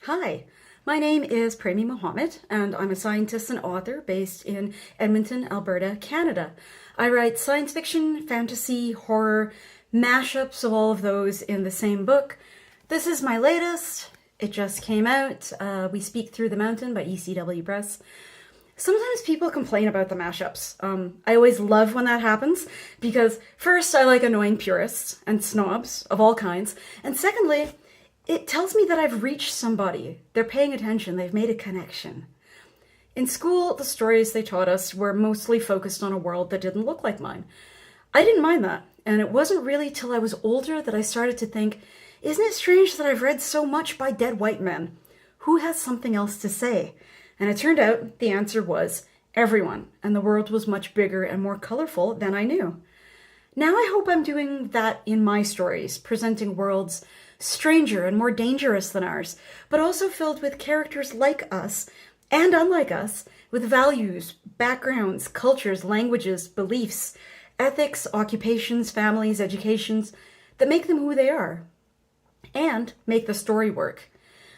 Hi, my name is Premee Mohamed, and I'm a scientist and author based in Edmonton, Alberta, Canada. I write science fiction, fantasy, horror, mashups of all of those in the same book. This is my latest. It just came out. We Speak Through the Mountain by ECW Press. Sometimes people complain about the mashups. I always love when that happens because first, I like annoying purists and snobs of all kinds, and secondly, it tells me that I've reached somebody. They're paying attention. They've made a connection. In school, the stories they taught us were mostly focused on a world that didn't look like mine. I didn't mind that, and it wasn't really till I was older that I started to think, isn't it strange that I've read so much by dead white men? Who has something else to say? And it turned out the answer was everyone, and the world was much bigger and more colorful than I knew. Now I hope I'm doing that in my stories, presenting worlds stranger and more dangerous than ours, but also filled with characters like us and unlike us, with values, backgrounds, cultures, languages, beliefs, ethics, occupations, families, educations, that make them who they are, and make the story work.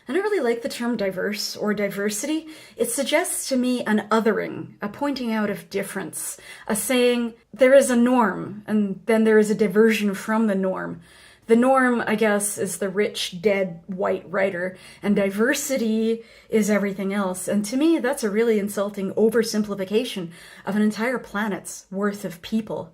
I don't really like the term diverse or diversity. It suggests to me an othering, a pointing out of difference, a saying there is a norm and then there is a diversion from the norm. The norm, I guess, is the rich, dead, white writer, and diversity is everything else. And to me, that's a really insulting oversimplification of an entire planet's worth of people.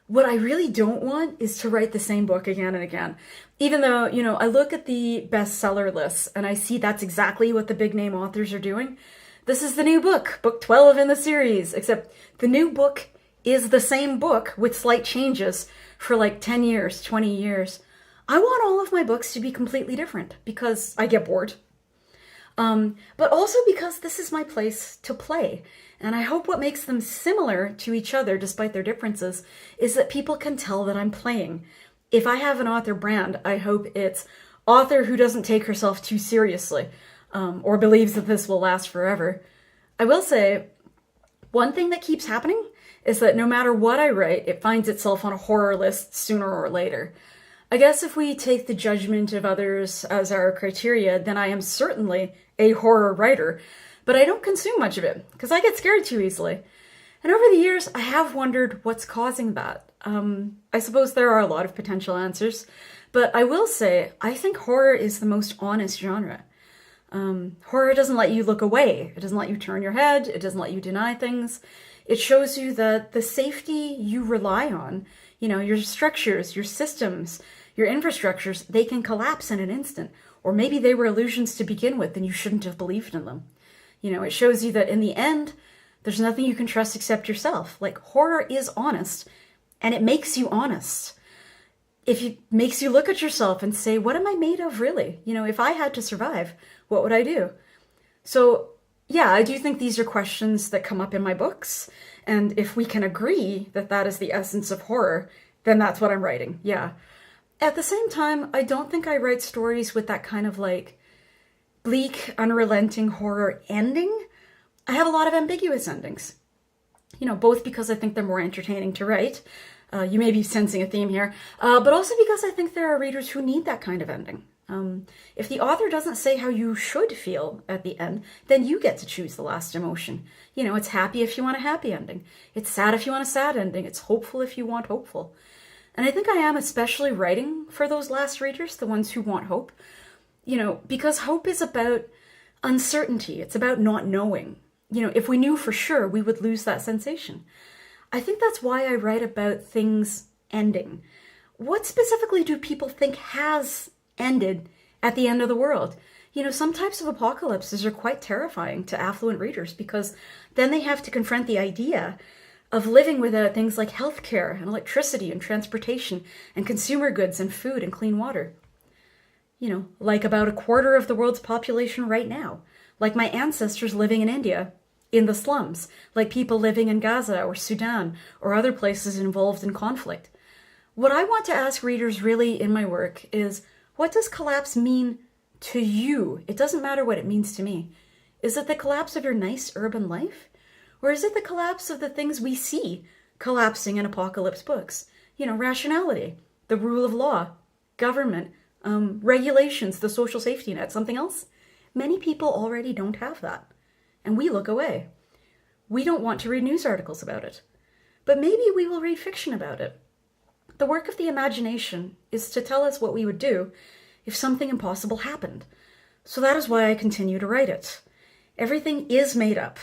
What I really don't want is to write the same book again and again. Even though, I look at the bestseller lists and I see that's exactly what the big name authors are doing. This is the new book, book 12 in the series, except the new book is the same book with slight changes for like 10 years, 20 years. I want all of my books to be completely different because I get bored. But also because this is my place to play. And I hope what makes them similar to each other, despite their differences, is that people can tell that I'm playing. If I have an author brand, I hope it's author who doesn't take herself too seriously, or believes that this will last forever. I will say, one thing that keeps happening is that no matter what I write, it finds itself on a horror list sooner or later. I guess if we take the judgment of others as our criteria, then I am certainly a horror writer, but I don't consume much of it because I get scared too easily. And over the years, I have wondered what's causing that. I suppose there are a lot of potential answers, but I will say I think horror is the most honest genre. Horror doesn't let you look away. It doesn't let you turn your head. It doesn't let you deny things. It shows you that the safety you rely on, your structures, your systems, your infrastructures, they can collapse in an instant. Or maybe they were illusions to begin with and you shouldn't have believed in them. It shows you that in the end, there's nothing you can trust except yourself. Like, horror is honest, and it makes you honest. It makes you look at yourself and say, what am I made of, really? If I had to survive, what would I do? So, yeah, I do think these are questions that come up in my books, and if we can agree that that is the essence of horror, then that's what I'm writing, yeah. At the same time, I don't think I write stories with that kind of bleak, unrelenting horror ending. I have a lot of ambiguous endings. Both because I think they're more entertaining to write. You may be sensing a theme here. But also because I think there are readers who need that kind of ending. If the author doesn't say how you should feel at the end, then you get to choose the last emotion. It's happy if you want a happy ending. It's sad if you want a sad ending. It's hopeful if you want hopeful. And I think I am especially writing for those last readers, the ones who want hope. Because hope is about uncertainty. It's about not knowing. If we knew for sure, we would lose that sensation. I think that's why I write about things ending. What specifically do people think has ended at the end of the world? Some types of apocalypses are quite terrifying to affluent readers because then they have to confront the idea of living without things like healthcare and electricity and transportation and consumer goods and food and clean water. Like about a quarter of the world's population right now. Like my ancestors living in India, in the slums. Like people living in Gaza or Sudan or other places involved in conflict. What I want to ask readers really in my work is, what does collapse mean to you? It doesn't matter what it means to me. Is it the collapse of your nice urban life? Or is it the collapse of the things we see collapsing in apocalypse books? Rationality, the rule of law, government, regulations, the social safety net, something else? Many people already don't have that, and we look away. We don't want to read news articles about it, but maybe we will read fiction about it. The work of the imagination is to tell us what we would do if something impossible happened. So that is why I continue to write it. Everything is made up,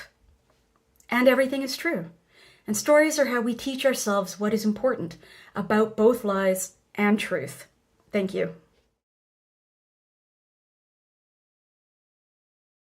and everything is true. And stories are how we teach ourselves what is important about both lies and truth. Thank you.